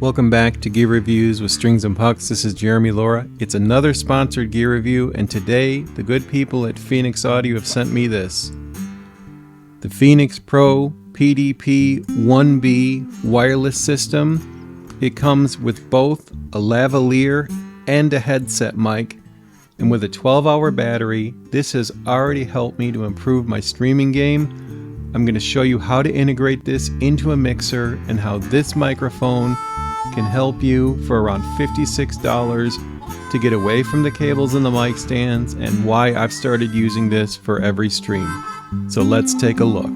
Welcome back to Gear Reviews with Strings and Pucks. This is Jeremy Laura. It's another sponsored gear review, and today the good people at Phenyx Audio have sent me this. The Phenyx Pro PDP-1-1B wireless system. It comes with both a lavalier and a headset mic, and with a 12-hour battery. This has already helped me to improve my streaming game. I'm going to show you how to integrate this into a mixer and how this microphone can help you for around $56 to get away from the cables and the mic stands, and why I've started using this for every stream. So let's take a look.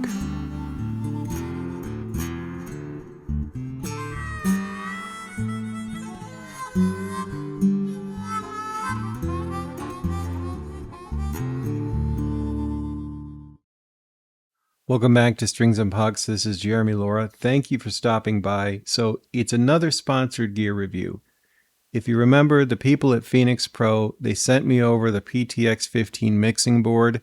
Welcome back to Strings and Pucks. This is Jeremy Laura. Thank you for stopping by. So it's another sponsored gear review. If you remember, the people at Phenyx Pro, they sent me over the PTX-15 mixing board.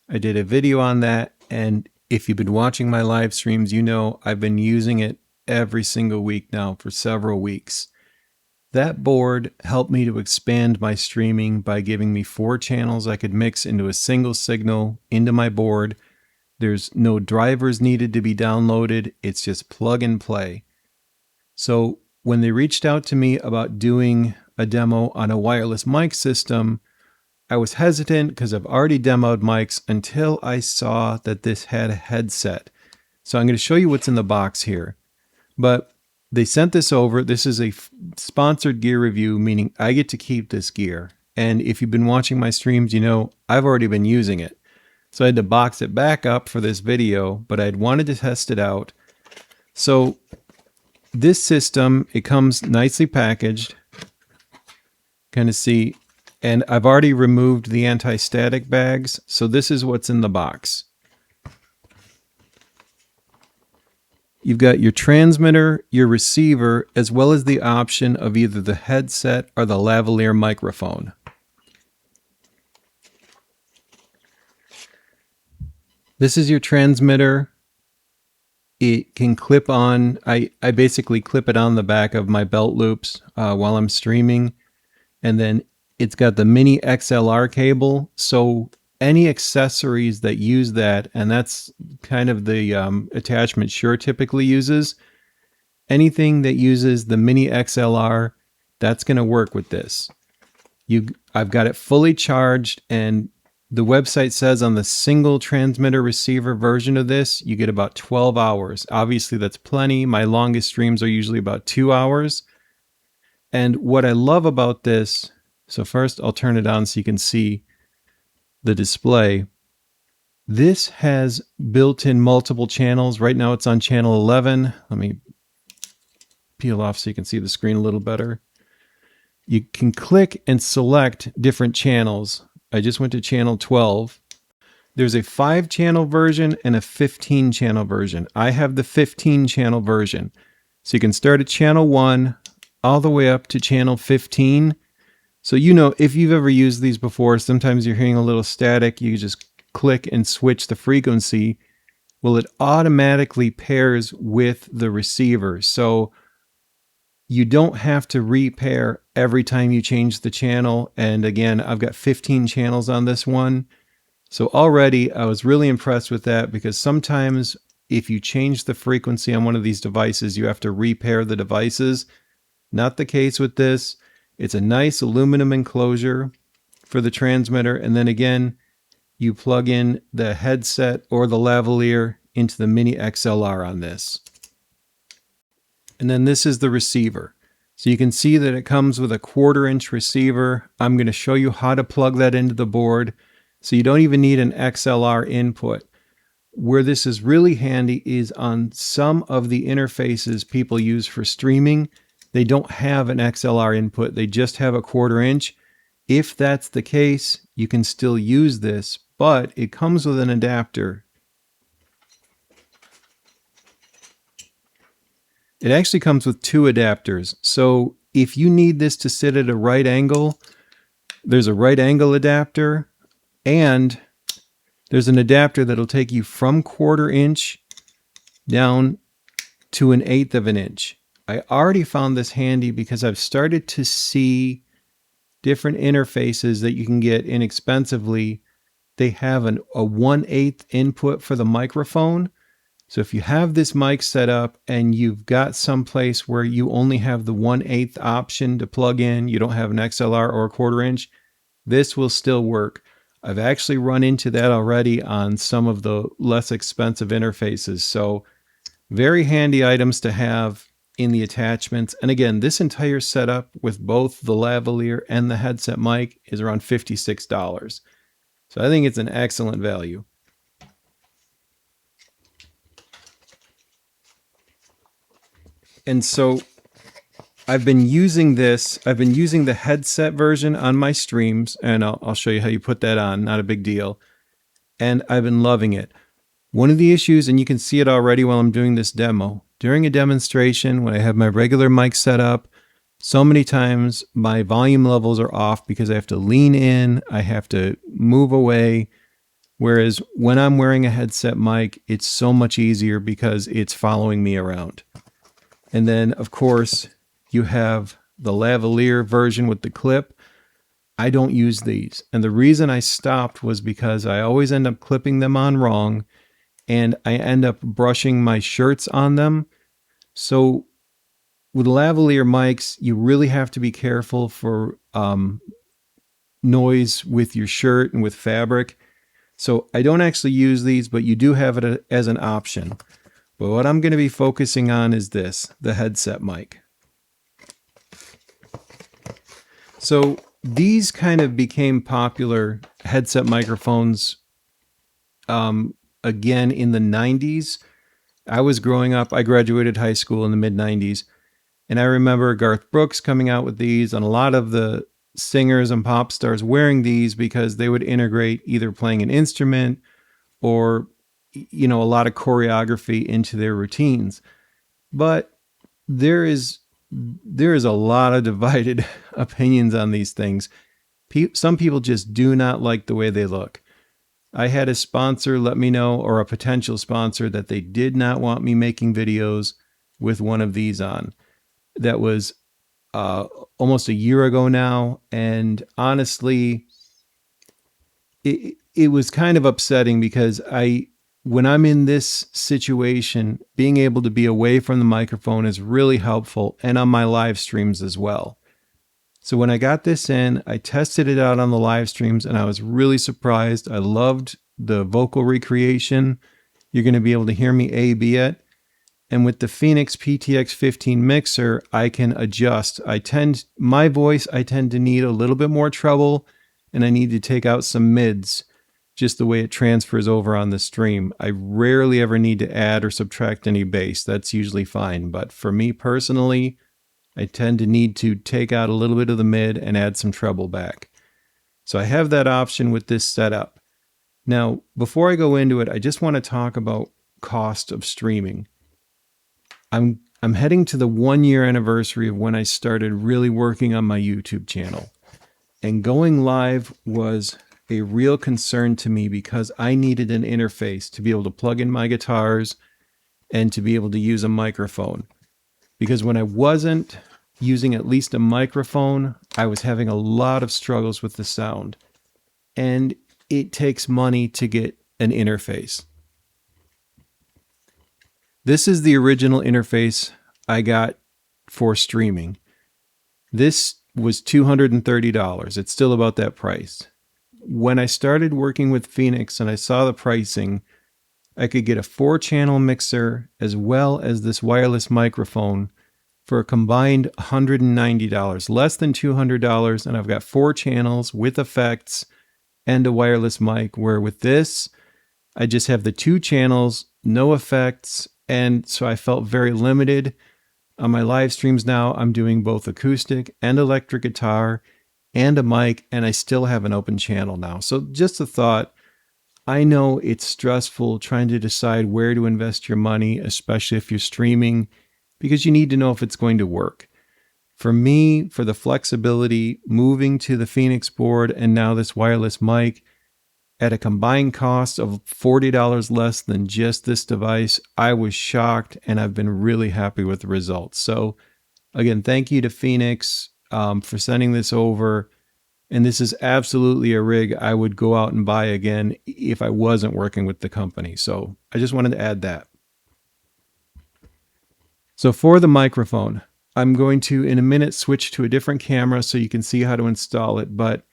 I did a video on that, and if you've been watching my live streams, you know I've been using it every single week now for several weeks. That board helped me to expand my streaming by giving me 4 channels I could mix into a single signal into my board. There's no drivers needed to be downloaded. It's just plug and play. So when they reached out to me about doing a demo on a wireless mic system, I was hesitant because I've already demoed mics until I saw that this had a headset. So I'm going to show you what's in the box here. But they sent this over. This is a sponsored gear review, meaning I get to keep this gear. And if you've been watching my streams, you know I've already been using it. So I had to box it back up for this video, but I'd wanted to test it out. So this system, it comes nicely packaged. Kind of see, and I've already removed the anti-static bags. So this is what's in the box. You've got your transmitter, your receiver, as well as the option of either the headset or the lavalier microphone. This is your transmitter. It can clip on, I basically clip it on the back of my belt loops while I'm streaming. And then it's got the mini XLR cable. So any accessories that use that, and that's kind of the attachment Shure typically uses, anything that uses the mini XLR, that's going to work with this. I've got it fully charged, and the website says on the single transmitter receiver version of this, you get about 12 hours. Obviously, that's plenty. My longest streams are usually about 2 hours. And what I love about this, so first I'll turn it on so you can see the display. This has built-in multiple channels. Right now it's on channel 11. Let me peel off so you can see the screen a little better. You can click and select different channels. I just went to channel 12. There's a 5-channel version and a 15-channel version. I have the 15-channel version. So you can start at channel 1 all the way up to channel 15. So you know, if you've ever used these before, sometimes you're hearing a little static. You just click and switch the frequency. Well, it automatically pairs with the receiver. So you don't have to repair every time you change the channel. And again, I've got 15 channels on this one. So already I was really impressed with that, because sometimes if you change the frequency on one of these devices, you have to repair the devices. Not the case with this. It's a nice aluminum enclosure for the transmitter. And then again, you plug in the headset or the lavalier into the mini XLR on this. And then this is the receiver. So you can see that it comes with a 1/4-inch receiver. I'm going to show you how to plug that into the board. So you don't even need an XLR input. Where this is really handy is on some of the interfaces people use for streaming. They don't have an XLR input. They just have a 1/4-inch. If that's the case, you can still use this, but it comes with an adapter. It actually comes with 2 adapters. So if you need this to sit at a right angle, there's a right angle adapter, and there's an adapter that'll take you from 1/4 inch down to 1/8 of an inch. I already found this handy because I've started to see different interfaces that you can get inexpensively. They have a 1/8 input for the microphone. So if you have this mic set up and you've got some place where you only have the 1/8 option to plug in, you don't have an XLR or a 1/4 inch, this will still work. I've actually run into that already on some of the less expensive interfaces. So very handy items to have in the attachments. And again, this entire setup with both the lavalier and the headset mic is around $56. So I think it's an excellent value. And so I've been using the headset version on my streams, and I'll show you how you put that on, not a big deal. And I've been loving it. One of the issues, and you can see it already while I'm doing this demo, during a demonstration, when I have my regular mic set up, so many times my volume levels are off because I have to lean in, I have to move away. Whereas when I'm wearing a headset mic, it's so much easier because it's following me around. And then, of course, you have the lavalier version with the clip. I don't use these. And the reason I stopped was because I always end up clipping them on wrong, and I end up brushing my shirts on them. So with lavalier mics, you really have to be careful for noise with your shirt and with fabric. So I don't actually use these, but you do have it as an option. But what I'm going to be focusing on is this, the headset mic. So these kind of became popular headset microphones again in the 90s. I was growing up, I graduated high school in the mid-90s, and I remember Garth Brooks coming out with these and a lot of the singers and pop stars wearing these because they would integrate either playing an instrument or, you know, a lot of choreography into their routines. But there is a lot of divided opinions on these things. Some people just do not like the way they look. I had a sponsor let me know, or a potential sponsor, that they did not want me making videos with one of these on. That was almost a year ago now, and honestly, it was kind of upsetting because when I'm in this situation, being able to be away from the microphone is really helpful, and on my live streams as well. So when I got this in, I tested it out on the live streams, and I was really surprised. I loved the vocal recreation. You're going to be able to hear me A/B it. And with the Phenyx PTX15 mixer, I can adjust. My voice, I tend to need a little bit more treble, and I need to take out some mids, just the way it transfers over on the stream. I rarely ever need to add or subtract any bass. That's usually fine. But for me personally, I tend to need to take out a little bit of the mid and add some treble back. So I have that option with this setup. Now, before I go into it, I just want to talk about cost of streaming. I'm heading to the 1-year anniversary of when I started really working on my YouTube channel. And going live was a real concern to me because I needed an interface to be able to plug in my guitars and to be able to use a microphone. Because when I wasn't using at least a microphone, I was having a lot of struggles with the sound. And it takes money to get an interface. This is the original interface I got for streaming. This was $230. It's still about that price. When I started working with Phenyx and I saw the pricing, I could get a 4-channel mixer as well as this wireless microphone for a combined $190, less than $200, and I've got 4 channels with effects and a wireless mic, where with this, I just have the 2 channels, no effects, and so I felt very limited. On my live streams now, I'm doing both acoustic and electric guitar and a mic, and I still have an open channel now. So just a thought, I know it's stressful trying to decide where to invest your money, especially if you're streaming, because you need to know if it's going to work. For me, for the flexibility, moving to the Phenyx board and now this wireless mic, at a combined cost of $40 less than just this device. I was shocked, and I've been really happy with the results. So again, thank you to Phenyx for sending this over. And this is absolutely a rig I would go out and buy again if I wasn't working with the company. So I just wanted to add that. So for the microphone, I'm going to, in a minute, switch to a different camera so you can see how to install it. But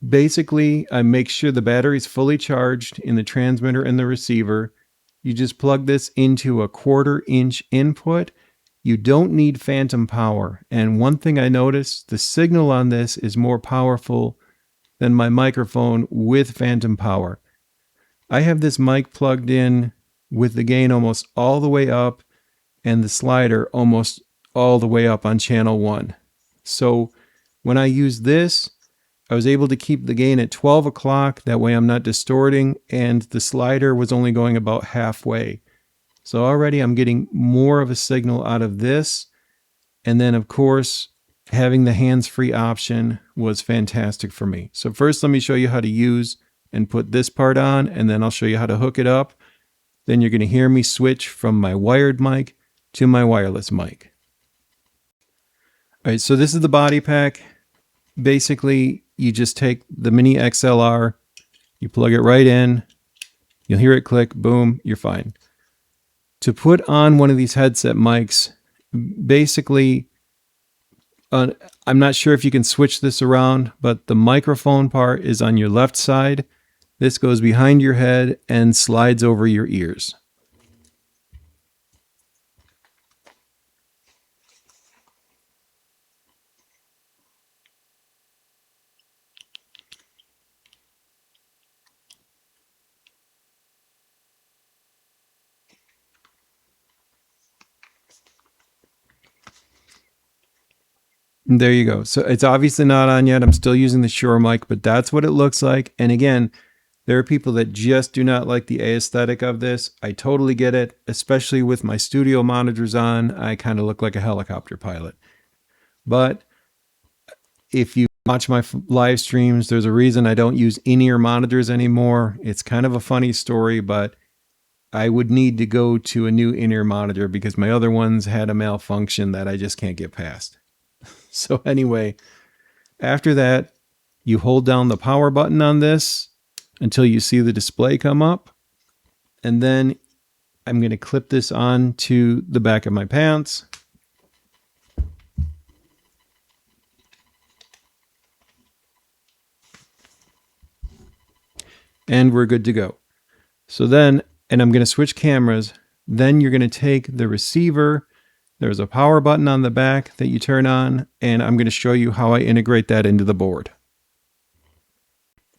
basically, I make sure the battery is fully charged in the transmitter and the receiver. You just plug this into a 1/4 inch input. You don't need phantom power. And one thing I noticed, the signal on this is more powerful than my microphone with phantom power. I have this mic plugged in with the gain almost all the way up and the slider almost all the way up on channel 1. So when I use this, I was able to keep the gain at 12 o'clock. That way I'm not distorting, and the slider was only going about halfway. So already I'm getting more of a signal out of this. And then of course, having the hands-free option was fantastic for me. So first let me show you how to use and put this part on, and then I'll show you how to hook it up. Then you're going to hear me switch from my wired mic to my wireless mic. All right, so this is the body pack. Basically, you just take the mini XLR, you plug it right in, you'll hear it click, boom, you're fine. To put on one of these headset mics, basically, I'm not sure if you can switch this around, but the microphone part is on your left side. This goes behind your head and slides over your ears. And there you go. So it's obviously not on yet. I'm still using the Shure mic, but that's what it looks like. And again, there are people that just do not like the aesthetic of this. I totally get it, especially with my studio monitors on. I kind of look like a helicopter pilot. But if you watch my live streams, there's a reason I don't use in-ear monitors anymore. It's kind of a funny story, but I would need to go to a new in-ear monitor because my other ones had a malfunction that I just can't get past. So anyway, after that, you hold down the power button on this until you see the display come up. And then I'm going to clip this on to the back of my pants. And we're good to go. So then, and I'm going to switch cameras. Then you're going to take the receiver. There's a power button on the back that you turn on, and I'm going to show you how I integrate that into the board.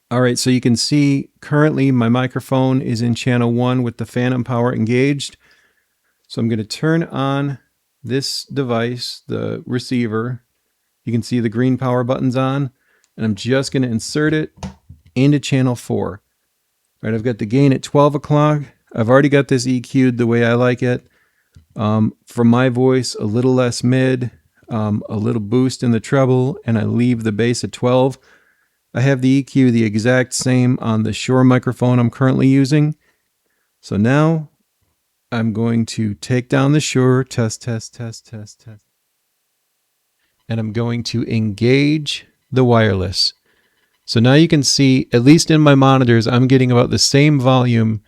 All right, so you can see currently my microphone is in channel 1 with the phantom power engaged. So I'm going to turn on this device, the receiver. You can see the green power button's on, and I'm just going to insert it into channel 4. All right, I've got the gain at 12 o'clock. I've already got this EQ'd the way I like it. For my voice, a little less mid, a little boost in the treble, and I leave the bass at 12. I have the EQ the exact same on the Shure microphone I'm currently using. So now I'm going to take down the Shure, test. And I'm going to engage the wireless. So now you can see, at least in my monitors, I'm getting about the same volume.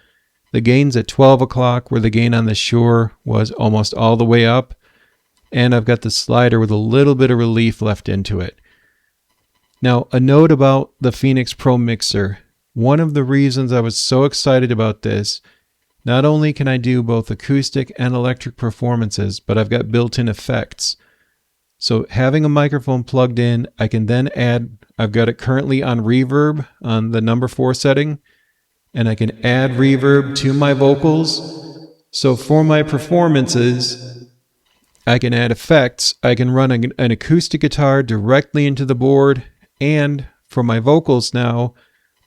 The gain's at 12 o'clock, where the gain on the Shure was almost all the way up. And I've got the slider with a little bit of relief left into it. Now, a note about the Phenyx Pro mixer. One of the reasons I was so excited about this, not only can I do both acoustic and electric performances, but I've got built-in effects. So having a microphone plugged in, I can then add, I've got it currently on reverb on the number 4 setting, and I can add reverb to my vocals. So for my performances, I can add effects. I can run an acoustic guitar directly into the board, and for my vocals now,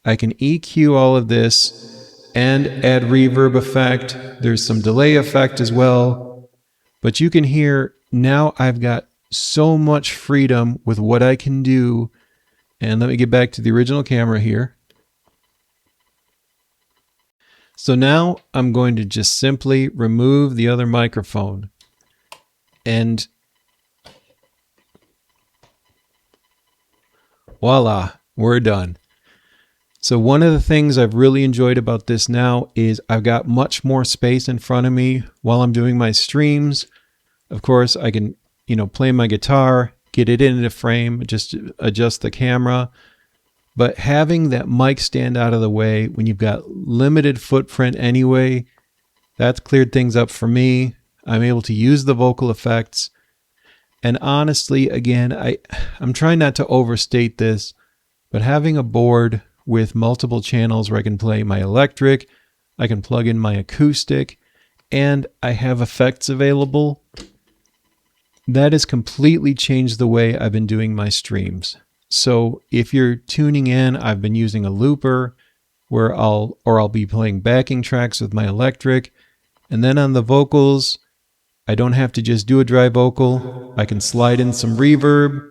I can EQ all of this and add reverb effect. There's some delay effect as well. But you can hear now I've got so much freedom with what I can do. And let me get back to the original camera here. So now I'm going to just simply remove the other microphone, and voila, we're done. So one of the things I've really enjoyed about this now is I've got much more space in front of me while I'm doing my streams. Of course, I can, play my guitar, get it into frame, just adjust the camera. But having that mic stand out of the way when you've got limited footprint anyway, that's cleared things up for me. I'm able to use the vocal effects. And honestly, again, I'm trying not to overstate this, but having a board with multiple channels where I can play my electric, I can plug in my acoustic, and I have effects available, that has completely changed the way I've been doing my streams. So if you're tuning in, I've been using a looper where I'll be playing backing tracks with my electric, and then on the vocals, I don't have to just do a dry vocal. I can slide in some reverb,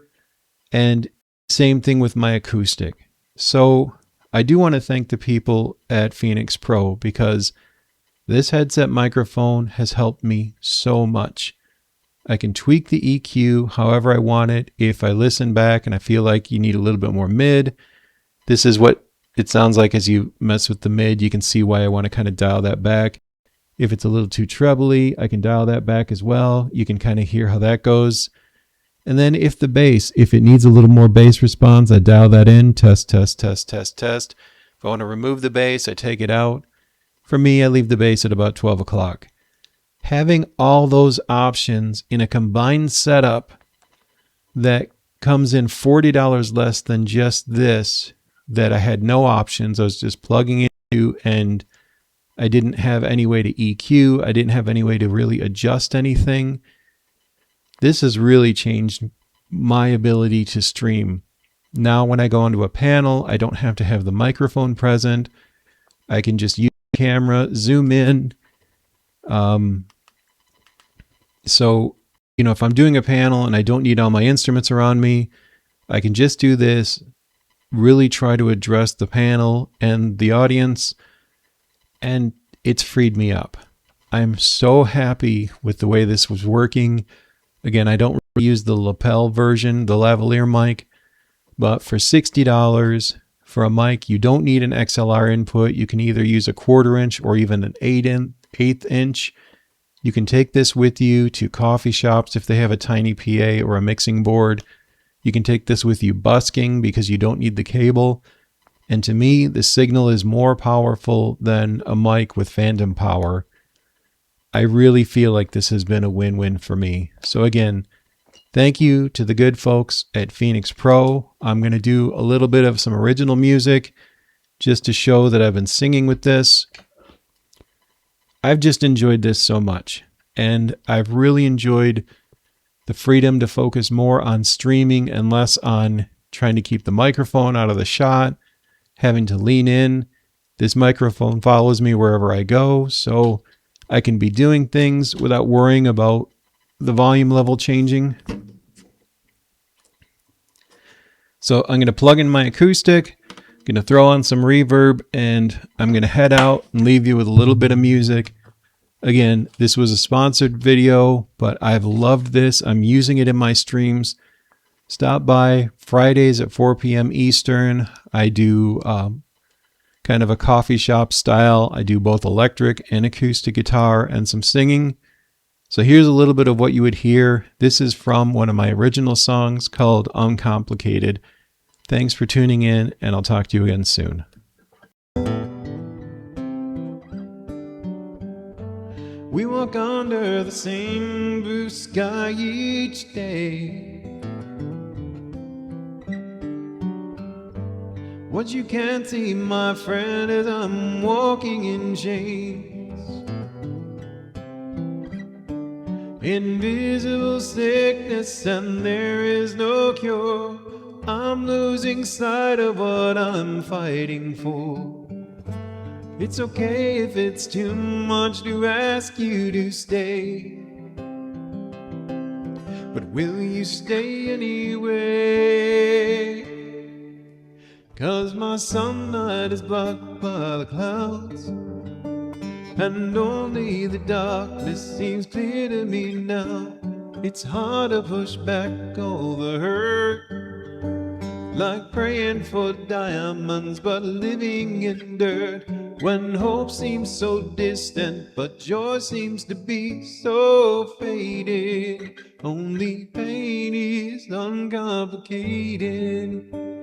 and same thing with my acoustic. So I do want to thank the people at Phenyx Pro, because this headset microphone has helped me so much. I can tweak the EQ however I want it. If I listen back and I feel like you need a little bit more mid, this is what it sounds like as you mess with the mid. You can see why I want to kind of dial that back. If it's a little too trebly, I can dial that back as well. You can kind of hear how that goes. And then if it needs a little more bass response, I dial that in. Test, test, test, test, test. If I want to remove the bass, I take it out. For me, I leave the bass at about 12 o'clock. Having all those options in a combined setup that comes in $40 less than just this, that I had no options, I was just plugging into, and I didn't have any way to EQ, I didn't have any way to really adjust anything. This has really changed my ability to stream. Now when I go onto a panel, I don't have to have the microphone present. I can just use the camera, zoom in. So, if I'm doing a panel and I don't need all my instruments around me, I can just do this, really try to address the panel and the audience, and it's freed me up. I'm so happy with the way this was working. Again, I don't really use the lapel version, the lavalier mic, but for $60 for a mic, you don't need an XLR input. You can either use a 1/4 inch or even an 1/8 inch. You can take this with you to coffee shops if they have a tiny PA or a mixing board. You can take this with you busking because you don't need the cable. And to me, the signal is more powerful than a mic with phantom power. I really feel like this has been a win-win for me. So again, thank you to the good folks at Phenyx Pro. I'm going to do a little bit of some original music just to show that I've been singing with this. I've just enjoyed this so much, and I've really enjoyed the freedom to focus more on streaming and less on trying to keep the microphone out of the shot, having to lean in. This microphone follows me wherever I go, so I can be doing things without worrying about the volume level changing. So I'm going to plug in my acoustic, going to throw on some reverb, and I'm going to head out and leave you with a little bit of music. Again, this was a sponsored video, but I've loved this. I'm using it in my streams. Stop by Fridays at 4 p.m. Eastern. I do kind of a coffee shop style. I do both electric and acoustic guitar and some singing. So here's a little bit of what you would hear. This is from one of my original songs called Uncomplicated. Thanks for tuning in, and I'll talk to you again soon. We walk under the same blue sky each day. What you can't see, my friend, is I'm walking in chains. Invisible sickness, and there is no cure. I'm losing sight of what I'm fighting for. It's okay if it's too much to ask you to stay, but will you stay anyway? 'Cause my sunlight is blocked by the clouds. and only the darkness seems clear to me now. It's hard to push back all the hurt, like praying for diamonds but living in dirt. When hope seems so distant, but joy seems to be so faded. Only pain is uncomplicated.